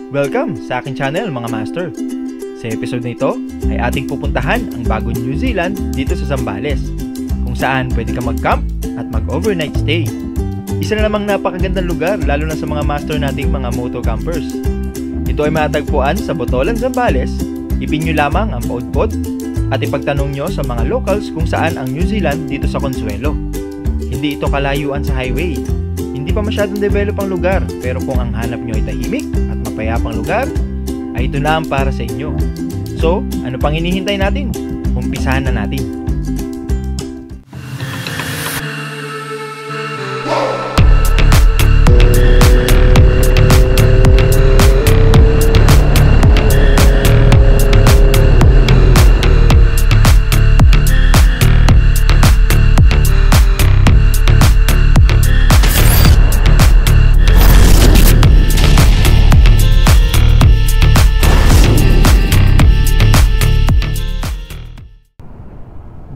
Welcome sa aking channel mga master. Sa episode na ito ay ating pupuntahan ang bagong New Zealand dito sa Zambales, kung saan pwede kang mag-camp at mag-overnight stay. Isa na namang napakagandang lugar lalo na sa mga master nating mga moto campers. Ito ay matagpuan sa Botolan, Zambales. Ipin nyo lamang ang paudpod at ipagtanong nyo sa mga locals kung saan ang New Zealand dito sa Consuelo. Hindi ito kalayuan sa highway. Hindi pa masyadong develop ang lugar, pero kung ang hanap nyo ay tahimik at mapayapang lugar, ay ito na ang para sa inyo. So, ano pang hinihintay natin? Umpisahan na natin.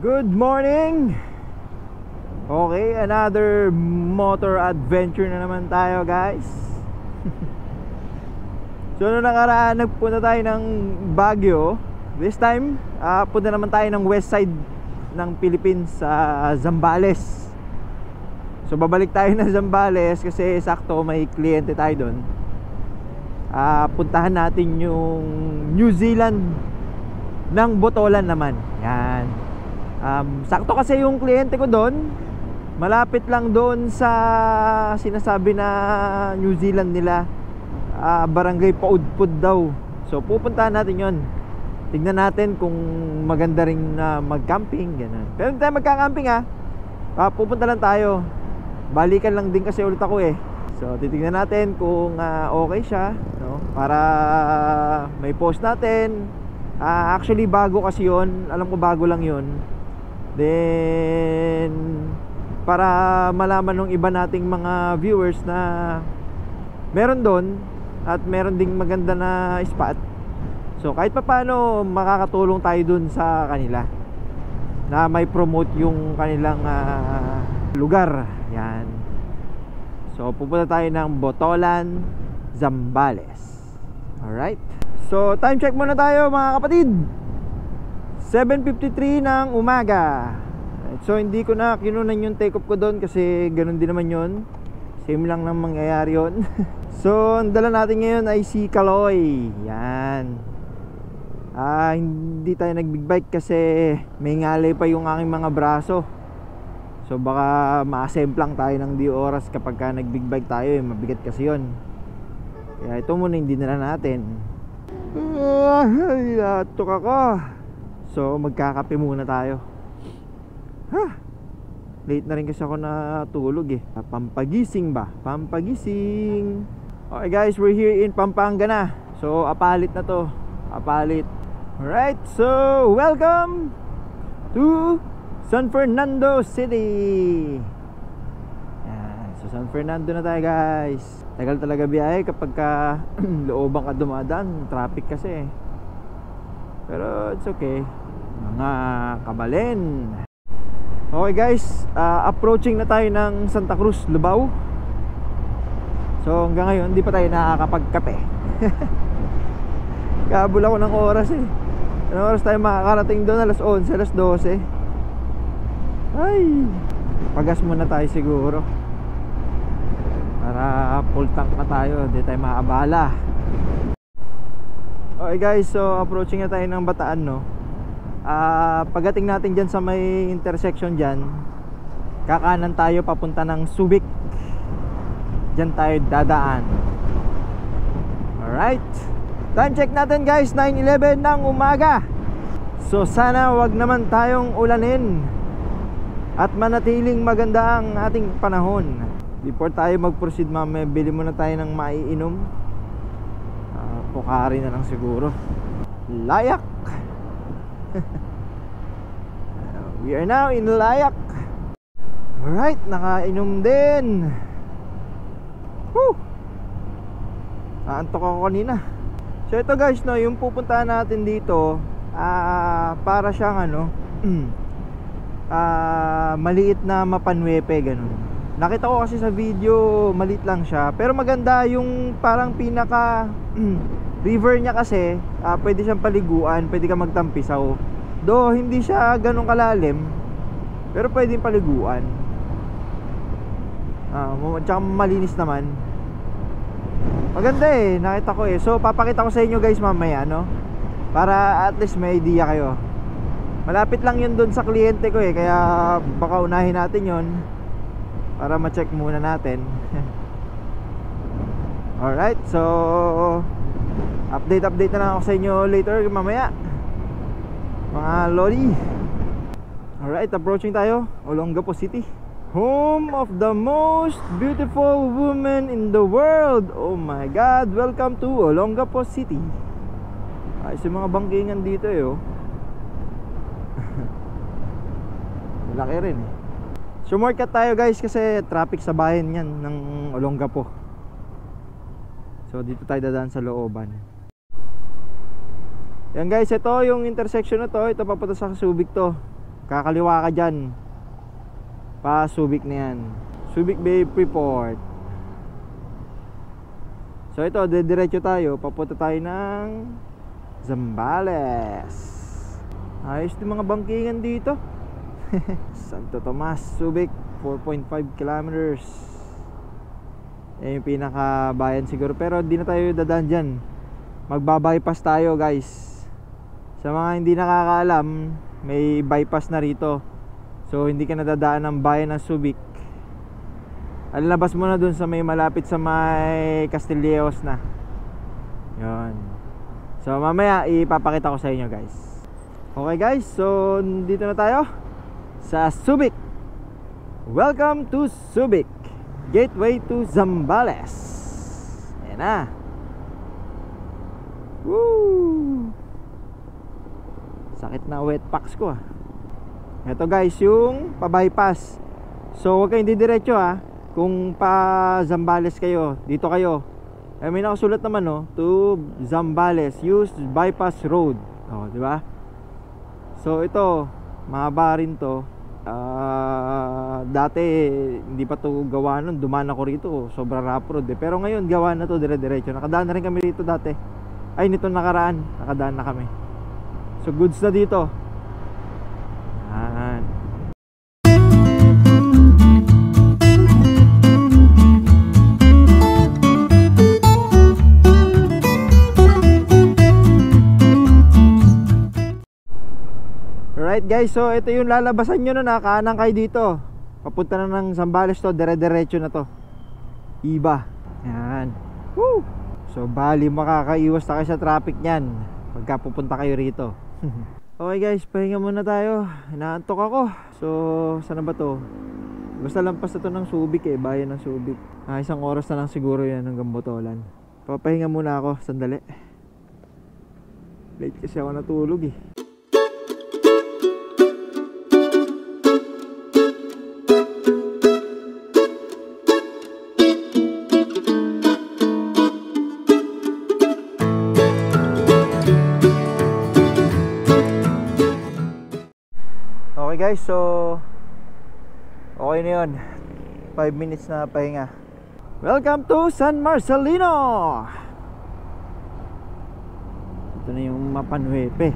Good morning! Okay, another motor adventure na naman tayo, guys. So, noong nakaraan, nagpunta tayo ng Baguio. This time, punta naman tayo ng west side ng Philippines sa Zambales. So, babalik tayo na Zambales kasi sakto may kliyente tayo doon. Puntahan natin yung New Zealand ng Botolan naman. Yan. Sakto kasi yung kliyente ko doon, malapit lang doon sa sinasabi na New Zealand nila, barangay Paudpud daw. So pupuntahan natin yon. Tignan natin kung maganda rin na mag-camping, ganun. Pero hindi tayo magka-camping pupunta lang tayo. Balikan lang din kasi ulit ako eh. So titignan natin kung okay siya, no? Para may post natin. Actually bago kasi yon, alam ko bago lang yon. Then para malaman ng iba nating mga viewers na meron doon at meron ding maganda na spot. So kahit papaano makakatulong tayo doon sa kanila na may promote yung kanilang lugar. Yan. So pupunta tayo ng Botolan, Zambales. Alright. So time check muna tayo mga kapatid. 7:53 ng umaga. So hindi ko na kinunan yung take off ko doon kasi ganun din naman yun. Same lang nang mangyayari yun. So ang dala natin ngayon ay si Kaloy. Yan. Hindi tayo nag-big bike kasi may ngalay pa yung aking mga braso. So baka ma-assemblang tayo ng di oras kapag ka nag-big bike tayo. Mabigat kasi yun. Kaya ito muna hindi na natin. Tok ako. So magkakape muna tayo. Late na rin kasi ako natulog eh. Pampagising ba? Pampagising. Okay guys, we're here in Pampanga na. So apalit na to. Apalit. Alright, so welcome to San Fernando City. Yan. So San Fernando na tayo guys. Tagal talaga biyahe kapag ka looban ka dumadaan. Traffic kasi eh. Pero it's okay mga kabalen. Okay guys, approaching na tayo ng Santa Cruz, Lubao. So hanggang ngayon hindi pa tayo nakakapagkape. Kabul ako ng oras eh. Anong oras tayo makakarating doon? Alas 11, alas 12. Ay, pagas muna tayo siguro para full tank na tayo, hindi tayo maabala. Okay guys, so approaching na tayo ng Bataan, no? Pagdating natin dyan sa may intersection dyan, kakanan tayo papunta ng Subic. Dyan tayo dadaan. Alright, time check natin guys, 9:11 ng umaga. So sana wag naman tayong ulanin at manatiling maganda ang ating panahon. Before tayo mag-proceed mamaya, bili muna tayo ng maiinom. Pukari na lang siguro. Layak. We are now in Layak. Alright, nakainom din. Woo! Naantok ako kanina. So ito guys, no, yung pupuntahan natin dito, para siyang maliit na Mapanwepe, ganun. Nakita ko kasi sa video, maliit lang siya. Pero maganda yung parang pinaka river niya kasi, pwede siyang paliguan, pwede ka magtampisaw. Do hindi siya ganun kalalim, pero pwedeng paliguan. Tsaka malinis naman. Maganda eh, nakita ko eh. So papakita ko sa inyo guys mamaya, no? Para at least may idea kayo. Malapit lang yun dun sa kliyente ko eh, kaya baka unahin natin yun para ma-check muna natin. Alright, so update na lang ako sa inyo later mamaya, mga lodi. Alright, approaching tayo Olongapo City, home of the most beautiful woman in the world. Oh my God, welcome to Olongapo City. Ayos yung mga bangkingan dito eh, oh. Malaki rin eh. Shortcut tayo guys kasi traffic sa bayan yan ng Olongapo. So dito tayo dadaan sa looban. Yan guys, ito yung intersection na to. Ito papunta sa Subic to. Kakaliwa ka dyan, pa Subic na yan, Subic Bay Freeport. So ito, diretso tayo, papunta tayo ng Zambales. Ayos din mga bangkingan dito. Santo Tomas, Subic, 4.5 kilometers. Yan yung pinakabayan siguro. Pero di na tayo dadaan dyan, magbabypass tayo guys. Sa mga hindi nakakaalam, may bypass na rito. So hindi ka nadadaan ng bayan ng Subic. Alabas mo na dun sa may malapit sa may Castilleos na. Yun. So mamaya ipapakita ko sa inyo guys. Okay guys, so dito na tayo sa Subic. Welcome to Subic, gateway to Zambales. Ayan na. Woo! Sakit na wet packs ko ah. Ito guys yung pa-bypass. So huwag kayong didiretso ah. Kung pa Zambales kayo, dito kayo, may nakasulat naman no, to Zambales, use bypass road. Di ba? So ito, mahaba rin to. Dati hindi pa to gawa nun, dumaan ako rito, sobrang rough road eh. Pero ngayon gawa na to dire-diretso. Nakadaan na rin kami rito dati. Ay nito nakaraan, nakadaan na kami. So goods na dito. Yan. Alright guys, so ito yung lalabasan nyo na kanan kayo dito. Papunta na ng Zambales to, dire-diretso na to. Iba. Yan. Woo! So bali makakaiwas na kayo sa traffic nyan pagka pupunta kayo rito. Okay guys, pahinga muna tayo. Inaantok ako. So saan ba to? Basta lampas na to ng Subic eh, bayan ng Subic. Isang oras na lang siguro yan hanggang Botolan. Papahinga muna ako, sandali. Late kasi ako natulog eh. Okay guys, so okay na yun, 5 minutes na pahinga. Welcome to San Marcelino. Ito na yung Mapanuepe.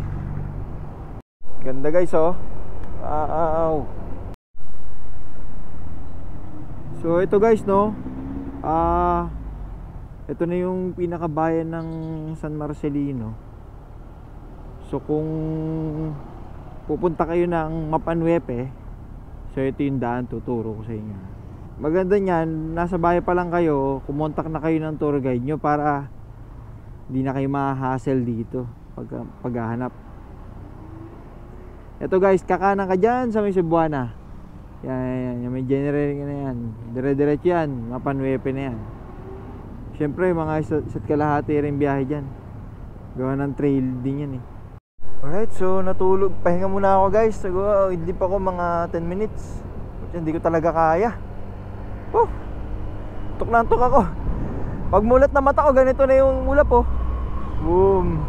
Ganda guys oh. Wow. So ito guys no, ito na yung pinakabayan ng San Marcelino. So kung pupunta kayo ng Mapanuepe, so ito yung daan, tuturo ko sa inyo. Maganda niyan, nasa bahay pa lang kayo, kumontak na kayo ng tour guide nyo para hindi na kayo ma-hassle dito paghahanap. Ito guys, kakanan ka dyan sa may Cebuana. Yan, may generating na yan. Dire-diretso yan, Mapanuepe na yan. Siyempre mga isa't kalahati rin biyahe dyan. Gawa ng trail din yan eh. Alright, so natulog. Pahinga muna ako guys. Siguro hindi pa ako mga 10 minutes. Hindi ko talaga kaya. Tuk na antok ako. Pag mulat na mata ko, ganito na yung ulap oh. Boom.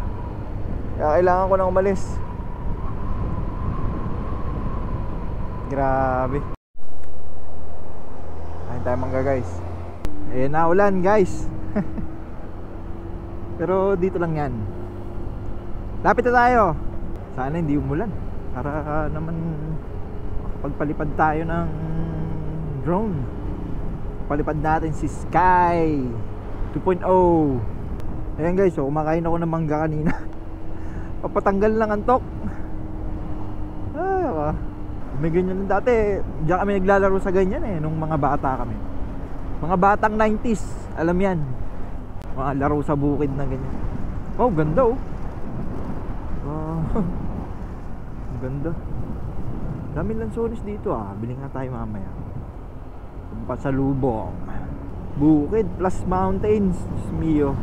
Kaya kailangan ko nang umalis. Grabe. tayong mangga guys. Naulan guys. Pero dito lang yan. Lapit na tayo. Sana hindi umulan para naman makapagpalipad tayo ng drone. Palipad natin si Sky 2.0. Ayan guys, so kumakain ako ng mangga kanina. Papatanggal lang antok. May ganyan din dati. Diyan kami naglalaro sa ganyan nung mga bata kami. Mga batang 90s, alam yan. Mga laro sa bukid na ganyan. Oh, ganda oh. Ganda. Daming lansones dito Bili nga tayo mamaya. Pasalubong. Bukid plus mountains. Diyos mio.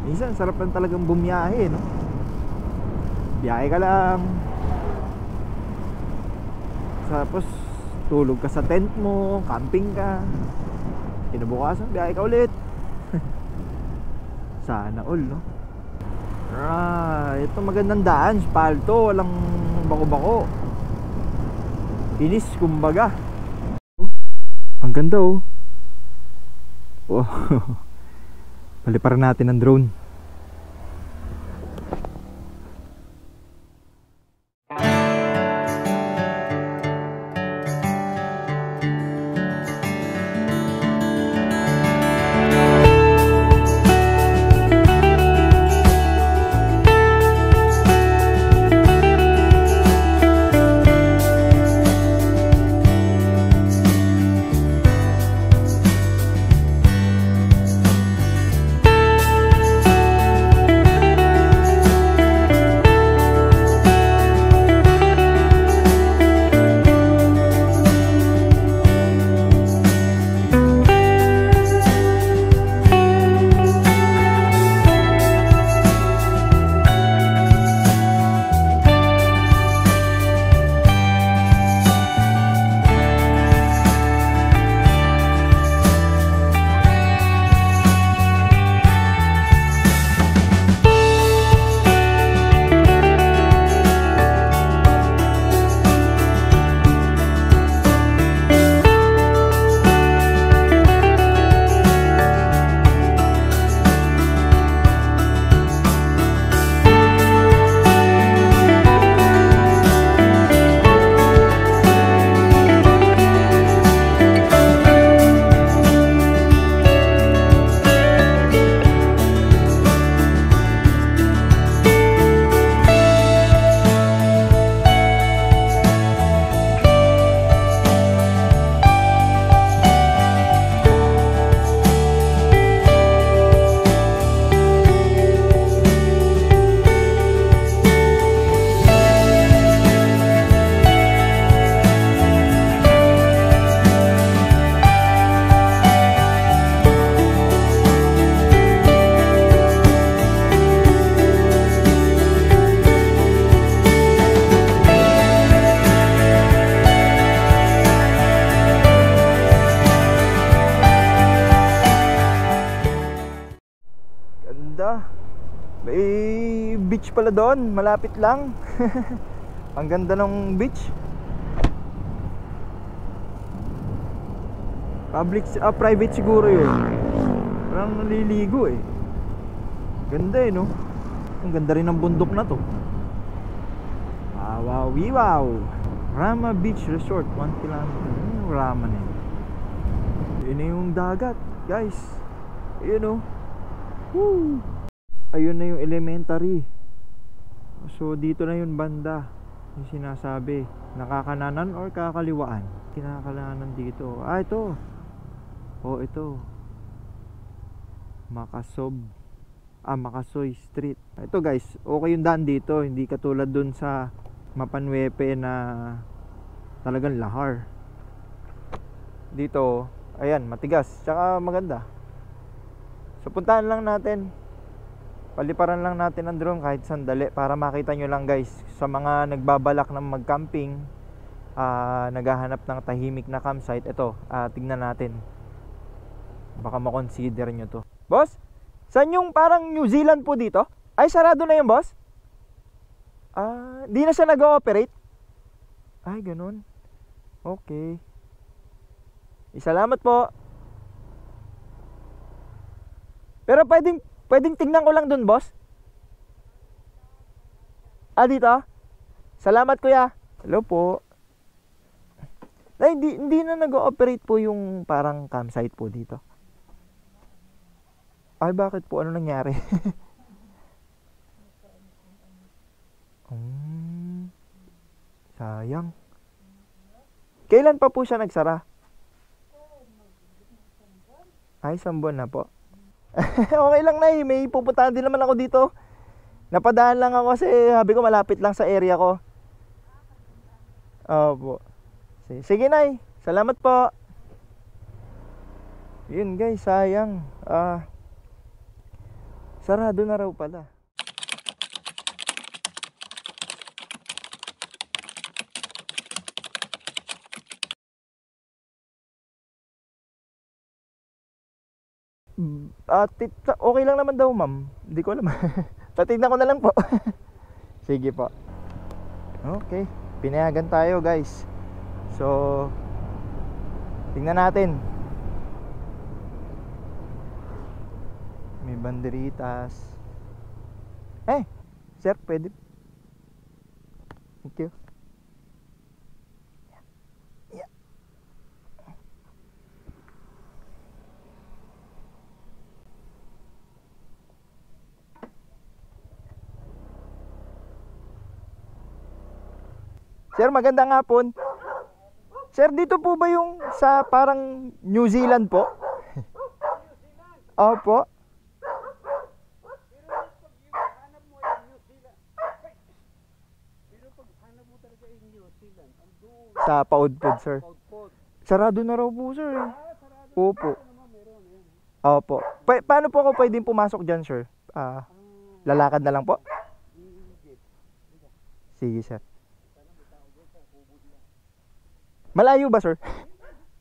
Minsan sarap lang talagang bumiyahe, no? Biyahe ka lang. Tapos tulog ka sa tent mo, camping ka. Kinabukasan, biyahe ka ulit. Sana all, no? Ito magandang daan, spalto, walang bako-bako. Kinis, kumbaga. Ang ganda oh. Paliparan natin ang drone. May beach pala doon, malapit lang. Ang ganda ng beach. Private siguro yun. Parang naliligo Ganda no? Ang ganda rin ng bundok na to. Wow, wow. Rama Beach Resort, 1 kilometer. Rama na yun. Yun na yung dagat, guys. Ayun Woo! Ayun na yung elementary. So dito na yung banda. Yung sinasabi, nakakananan or kakaliwaan. Kinakalanan dito. Ito. Ito. Makasoy Street. Ito guys, okay yung daan dito. Hindi katulad dun sa Mapanwepe na talagang lahar. Dito, ayan, matigas. Tsaka maganda. So puntahan lang natin. Paliparan lang natin ang drone kahit sandali para makita nyo lang guys. Sa mga nagbabalak ng mag-camping, naghahanap ng tahimik na campsite, ito, tignan natin. Baka makonsider nyo to. Boss, saan yung parang New Zealand po dito? Ay, sarado na yung boss? Di na siya nag-ooperate? Ay, ganun. Okay. Salamat po. Pero pwedeng tingnan ko lang dun, boss. Ah, dito? Salamat, kuya. Hello po. Ay, hindi na nag-ooperate po yung parang campsite po dito. Ay, bakit po? Ano nangyari? Sayang. Kailan pa po siya nagsara? Ay, 1 buwan na po. Okay lang na eh. May pupuntahan din naman ako dito. Napadaan lang ako kasi sabi ko malapit lang sa area ko. Opo. Sige Nay. Salamat po. Yun guys, sayang. Sarado na raw pala. Okay lang naman daw, ma'am. Hindi ko alam. Tatignan ko na lang po. Sige po. Okay, pinayagan tayo guys. So tingnan natin. May banderitas. Sir, pwede? Thank you. Yeah. Sir, magandang hapon. Sir, dito po ba yung sa parang New Zealand po? Opo. Sa Paudpod, sir. Sarado na raw po, sir. Opo. Opo. Paano po ako pwedeng pumasok dyan, sir? Lalakad na lang po? Sige, sir. Malayo ba, sir?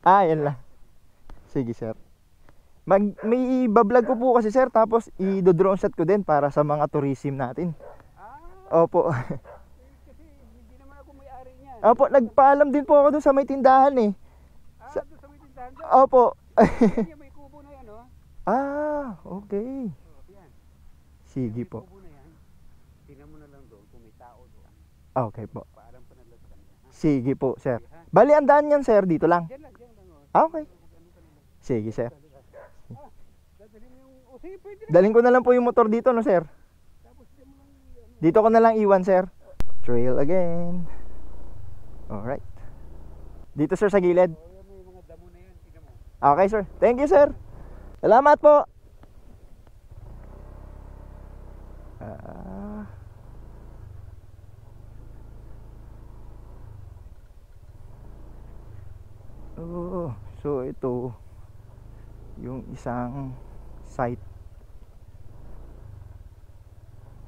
Yan lang. Sige, sir. May ibablog ko po kasi, sir. Tapos i-drone shot ko din para sa mga tourism natin. Opo. Opo, nagpaalam din po ako dun sa may tindahan eh. Doon sa may tindahan dyan? Opo. May kubo na yan, oh. Okay. Sige po. Tingnan mo na lang doon kung may tao doon. Okay po. Paalam pa na lang kami. Sige po, sir. Bali, ang daan yan, sir, dito lang. Diyan lang. Okay. Sige, sir. Dalhin ko na lang po yung motor dito, no, sir? Dito ko na lang iwan, sir. Trail again. Alright. Dito, sir, sa gilid. Okay, sir. Thank you, sir. Salamat po. So ito yung isang site.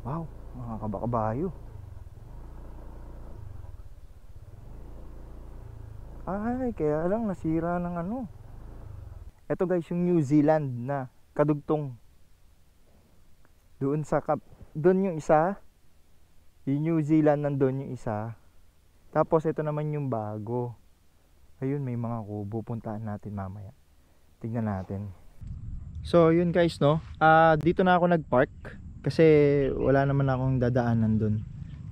Wow, mga kabakabayo. Kaya lang nasira ng ano. Ito guys, yung New Zealand na kadugtong. Doon yung isa. Yung New Zealand nandun yung isa. Tapos ito naman yung bago. Ayun, may mga kubo. Puntaan natin mamaya. Tignan natin. So yun guys, no. Dito na ako nagpark kasi wala naman akong dadaanan doon.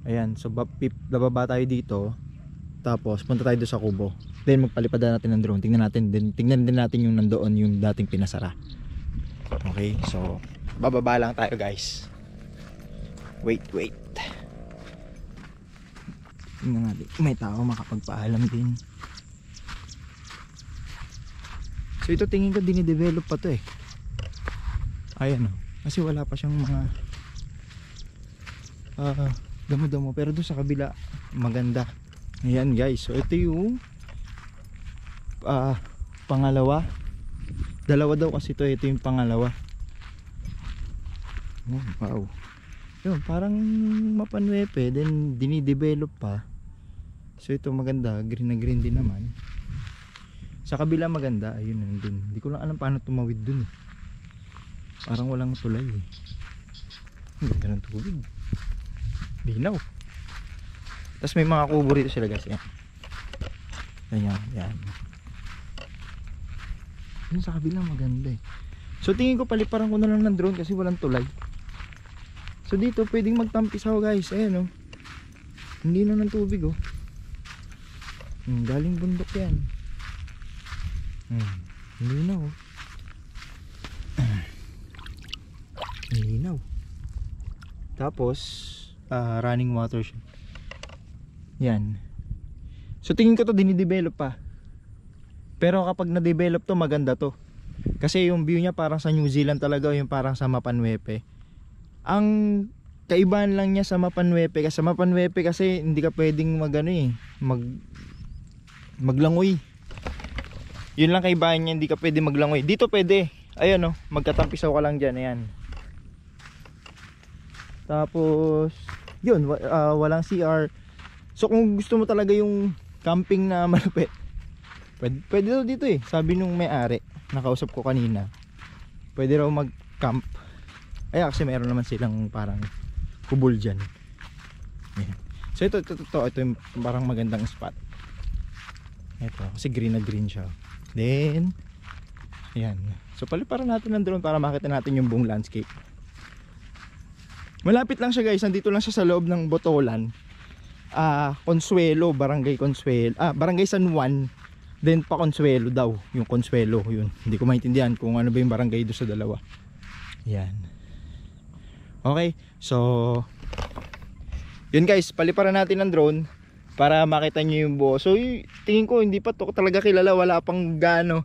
Ayan, so bababa tayo dito. Tapos punta tayo doon sa kubo. Then magpalipad natin ng drone. Tingnan din natin yung nandoon, yung dating pinasara. Okay, so bababa lang tayo guys. Wait. Tingnan natin. May tao makapagpaalam din. So ito tingin ko dinidevelop pa to eh. Ayan o. Kasi wala pa siyang mga damo-damo. Pero doon sa kabila maganda. Ayan guys. So ito yung pangalawa. Dalawa daw kasi ito. Ito yung pangalawa. Oh, wow. Yun, parang mapanwepe. Then dinidevelop pa. So ito maganda. Green na green din naman. Sa kabila maganda. Ayun nandun. Hindi ko lang alam paano tumawid dun eh. Parang walang tulay eh. Ganda ng tubig. Linaw. Tapos may mga kubo rito sila guys. Yan. Yan sa kabila maganda eh. So tingin ko paliparan ko na lang ng drone kasi walang tulay. So dito pwedeng magtampisaw guys. Ayan oh. Hindi na ng tubig oh. Galing bundok yan. Hindi na oh. Linaw. Tapos running water siya. Yan. So tingin ko to dinidevelop pa. Pero kapag na-develop to maganda to. Kasi yung view niya parang sa New Zealand talaga, yung parang sa Mapanwepe. Ang kaibahan lang niya sa Mapanwepe, kasi sa Mapanwepe kasi hindi ka pwedeng maglangoy. Yun lang kaibahan niya, hindi ka pwedeng maglangoy. Dito pwede. Ayan oh, magkatampisaw ka lang diyan, ayan. Tapos yun, walang CR. So kung gusto mo talaga yung camping na malupit, pwede daw dito eh. Sabi nung may-ari, nakausap ko kanina, pwede raw mag-camp. Ay kasi meron naman silang parang kubol dyan. Ayan. So ito yung parang magandang spot. Ito, kasi green na green siya. Then ayan. So paliparan natin ng drone para makita natin yung buong landscape. Malapit lang siya guys, nandito lang siya sa loob ng Botolan. Consuelo, Barangay Consuelo, Barangay San Juan. Then pa Consuelo daw, yung Consuelo, yun. Hindi ko maintindihan kung ano ba yung barangay doon sa dalawa. Yan. Okay, so yun guys, paliparan natin ng drone para makita nyo yung buo. So tingin ko hindi pa to talaga kilala, wala pang gaano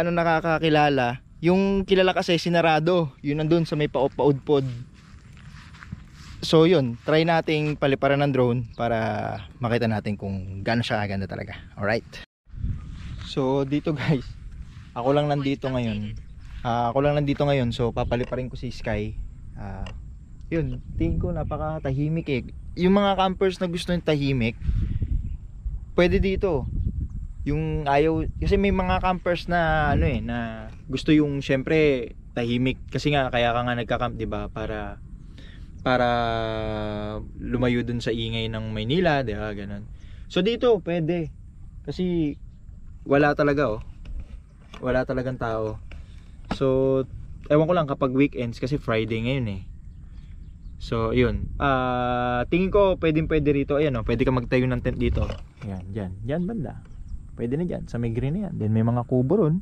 nakakakilala. Yung kilala kasi sinarado, yun nandun sa may paudpod. So yun, try nating paliparan ng drone para makita natin kung gaano siya kaganda talaga. Alright. So dito guys, ako lang nandito ngayon. So papaliparin ko si Sky. Yun, tingin ko napakatahimik eh. Yung mga campers na gusto ng tahimik, pwede dito. Yung ayaw, kasi may mga campers na na gusto yung syempre tahimik. Kasi nga kaya ka nga nagka-camp, 'di ba? Para lumayo dun sa ingay ng Maynila, 'di ba? Ganun. So dito pwede. Kasi wala talaga wala talagang tao. So ewan ko lang kapag weekends kasi Friday ngayon eh. So yun, tingin ko pwede rito. Ayan pwede ka magtayo ng tent dito. Ayan, dyan banda. Pwede na dyan, sa may green na yan. Then may mga kubo ron.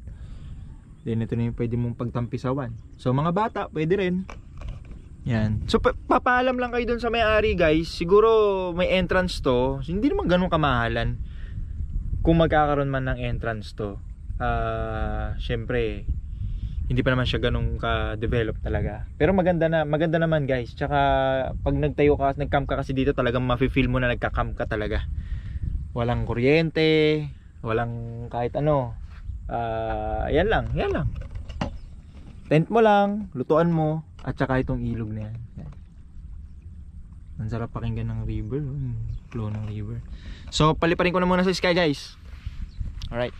Then ito na yung pwede mong pagtampisawan. So mga bata, pwede rin. Yan. So papaalam lang kayo dun sa may-ari guys. Siguro may entrance to. Hindi naman ganun kamahalan. Kung magkakaroon man ng entrance to. Syempre hindi pa naman siya ganun ka-develop talaga. Pero maganda naman guys. Tsaka pag nag-camp ka kasi dito talagang mafe-feel mo na nagka-camp ka talaga. Walang kuryente, walang kahit ano. Yan lang. Tent mo lang, lutuan mo, at saka itong ilog na yan. Ang sarap pakinggan ng river, flow ng river. So paliparin ko na muna sa Sky guys. Alright.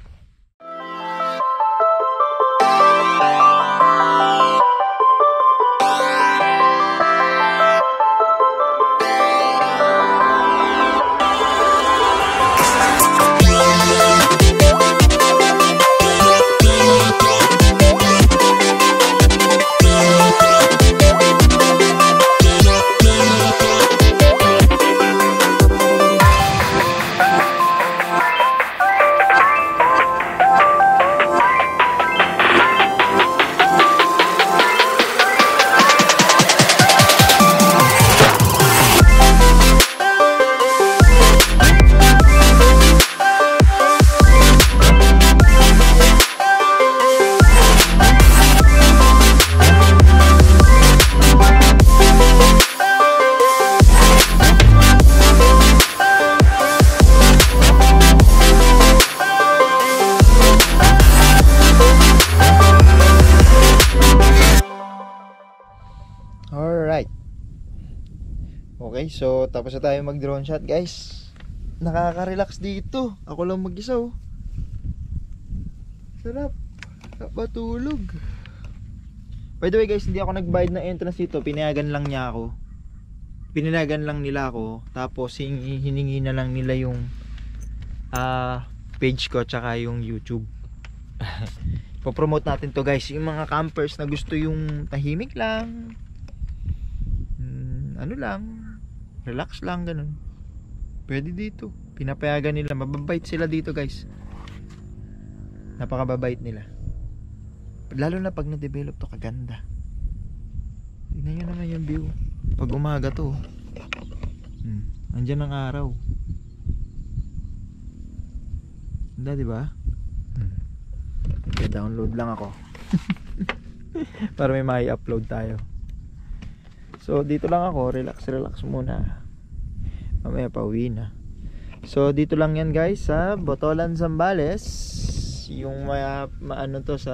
Alright. Okay, so tapos na tayo mag drone shot guys. Nakaka-relax dito. Ako lang mag-isa Sarap. Patulog. By the way guys, hindi ako nagbayad ng entrance dito. Pinayagan lang nila ako. Tapos hiningi na lang nila yung page ko tsaka yung YouTube. popromote natin to guys. Yung mga campers na gusto yung tahimik lang, ano lang, relax lang, ganun. Pwede dito. Pinapayagan nila. Mababait sila dito guys. Napakababait nila. Lalo na pag na-develop to, kaganda. Tignan nyo naman yung view. Pag umaga to, andyan ang araw. Ganda, diba? Kaya download lang ako. Para may mai-upload tayo. So dito lang ako, relax muna. Mamaya pauwi na. So dito lang yan guys sa Botolan, Zambales. Yung maano to sa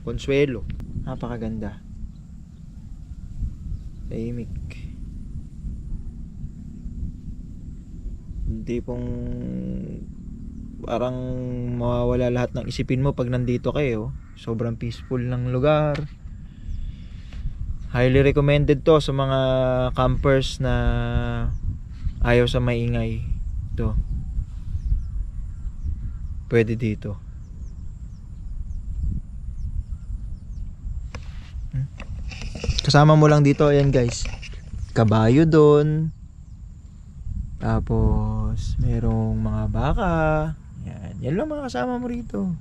Consuelo. Napakaganda. Tahimik. Hindi pong parang mawawala lahat ng isipin mo pag nandito kayo. Sobrang peaceful ng lugar. Highly recommended to sa mga campers na ayaw sa maingay. Ito. Pwede dito. Kasama mo lang dito, ayan guys, kabayo doon. Tapos merong mga baka. Yan lang mga kasama mo rito.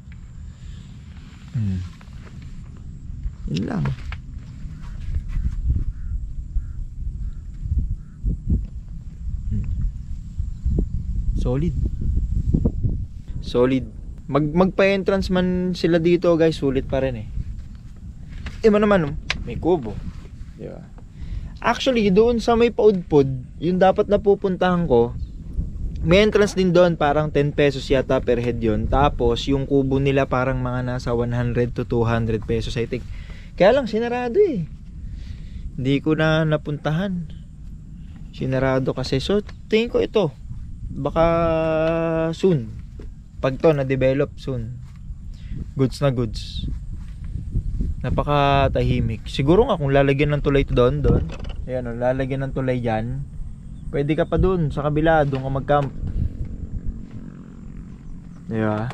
Yan lang. Solid. Magpa-entrance man sila dito guys, sulit pa rin eh. Naman, may kubo. Diba? Actually, doon sa may paudpod, yung dapat na pupuntahan ko, may entrance din doon, parang 10 pesos yata per head yun. Tapos, yung kubo nila parang mga nasa 100 to 200 pesos I think. Kaya lang, sinarado eh. Hindi ko na napuntahan. Sinarado kasi. So, tingin ko ito. Baka soon. Pag to na-develop soon. Goods na goods. Napaka-tahimik. Siguro nga kung lalagyan ng tulay doon. Ayan o, lalagyan ng tulay dyan. Pwede ka pa doon sa kabila, doon ka mag-camp. Diba?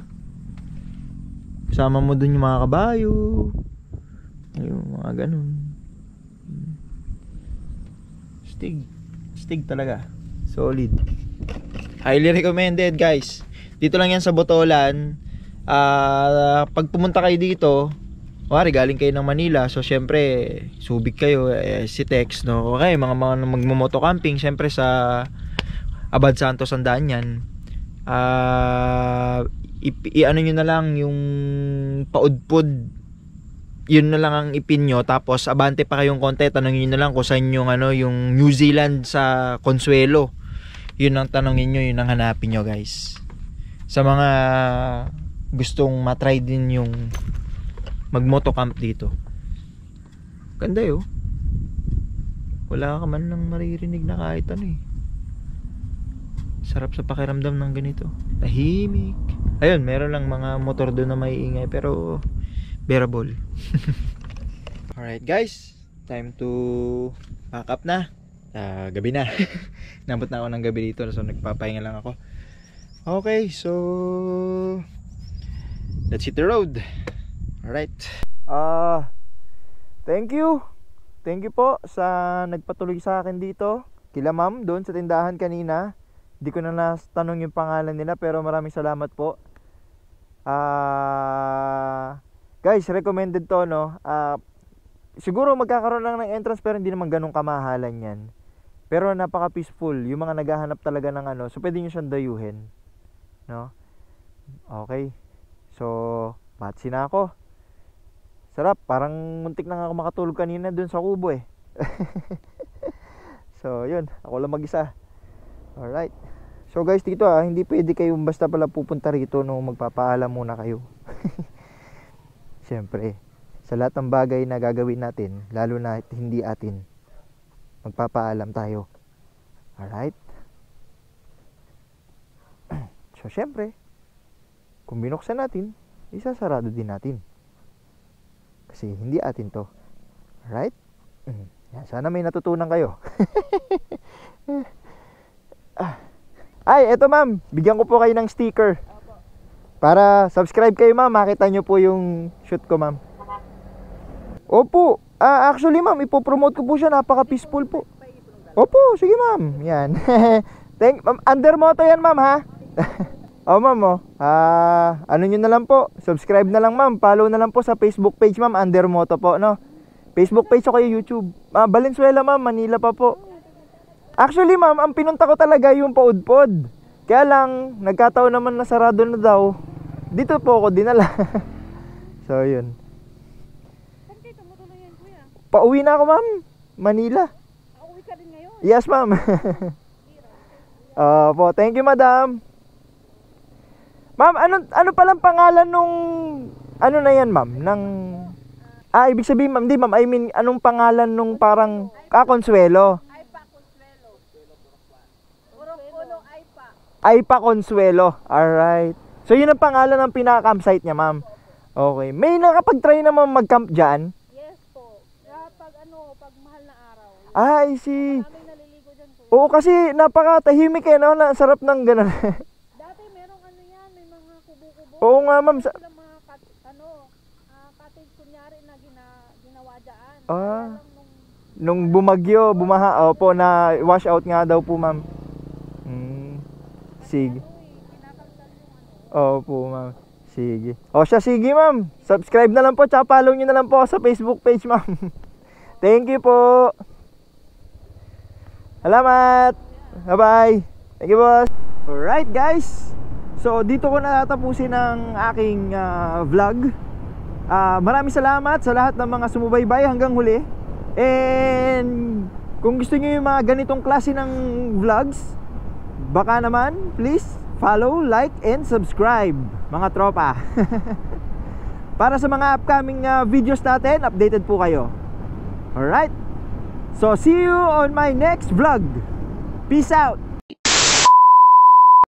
Kasama mo doon yung mga kabayo. Yung mga ganun. Stig talaga. Solid. Highly recommended guys. Dito lang yan sa Botolan. Pag pumunta kayo dito, galing kayo ng Manila, so syempre Subic kayo, si Tex, no? Okay, mga magmo-moto camping, syempre sa Abad Santos ang daan yan. Ano nyo na lang yung paudpod, yun na lang ang ipin nyo, tapos abante pa kayong konti, tanongin nyo na lang kung saan yung yung New Zealand sa Consuelo. Yun ang tanongin nyo, yun ang hanapin nyo guys. Sa mga gustong matry din yung mag-motocamp dito. Ganda yun. Wala ka man lang maririnig na kahit ano eh. Sarap sa pakiramdam ng ganito. Tahimik. Ayun, meron lang mga motor doon na may ingay pero bearable. Alright guys, time to pack up na. Gabi na. Nabot na ako ng gabi dito, so nagpapahinga lang ako. Okay, so let's hit the road. Alright. Thank you po sa nagpatuloy sa akin dito. Kila ma'am doon sa tindahan kanina. Hindi ko na natanong yung pangalan nila, pero maraming salamat po. Guys, recommended to, no? Siguro magkakaroon lang ng entrance pero hindi naman ganun kamahalan yan. Pero napaka peaceful. Yung mga naghahanap talaga ng so pwede nyo siyang dayuhin, no? Okay. So patsi na ako. Sarap, parang muntik na nga ako makatulog kanina dun sa kubo eh. So yun, ako lang mag-isa. Alright. So guys, dito hindi pwede kayong basta pala pupunta rito no, magpapaalam muna kayo. Siyempre, sa lahat ng bagay na gagawin natin, lalo na hindi atin, magpapaalam tayo. Alright. So siyempre, kung binuksan natin, isasarado din natin. Kasi hindi atin to. Alright? Sana may natutunan kayo. Ay, eto ma'am, bigyan ko po kayo ng sticker. Para subscribe kayo ma'am, makita nyo po yung shoot ko ma'am. Opo, actually ma'am, ipopromote ko po siya, napaka-peaceful po. Opo, sige ma'am, yan. Ma'am, undermoto yan ma'am ha. Oh ma'am oh, ano nyo na lang po, subscribe na lang ma'am, follow na lang po sa Facebook page ma'am, undermoto po no. Facebook page o kayo YouTube. Valenzuela ma'am, Manila pa po. Actually ma'am, ang pinunta ko talaga yung Paudpod. Kaya lang, nagkataon naman na sarado na daw. Dito po ako dinala. So yun. Saan kayo tumutuloy yan kuya? Pauwi na ako ma'am, Manila. Uuwi ka din ngayon? Yes ma'am. Po, thank you madam. Ma'am, ano palang pangalan nung ano na yan ma'am? Ibig sabihin ma'am, di ma'am, I mean, anong pangalan nung parang Consuelo? Aypa Consuelo. Purong puno Aypa. Aypa Consuelo. Alright. So yun ang pangalan ng pinaka-campsite niya ma'am. Okay. May nakapag-try naman mag-camp dyan? Yes po. Pag mahal na araw. I see. Maraming naliligo dyan kuya. Oo, kasi napakatahimik eh, no? Na sarap ng ganun. Dati merong ano yan, may mga kubo-kubo. Oo nga ma'am. Sila mga cottage kunyari na ginawa dyan. Ah. Lang Nung bumagyo, bumaha, opo, na wash out nga daw po ma'am. Sige. kinakalsal yung Opo ma'am. Sige. O siya, sige ma'am. Subscribe na lang po, tsaka follow nyo na lang po sa Facebook page ma'am. Thank you po. Salamat. Bye-bye. Thank you boss. Alright guys. So dito ko natatapusin ang aking vlog. Maraming salamat sa lahat ng mga sumubaybay hanggang huli. And kung gusto niyo yung mga ganitong klase ng vlogs, baka naman please follow, like, and subscribe mga tropa. Para sa mga upcoming videos natin, updated po kayo. Alright. So see you on my next vlog. Peace out.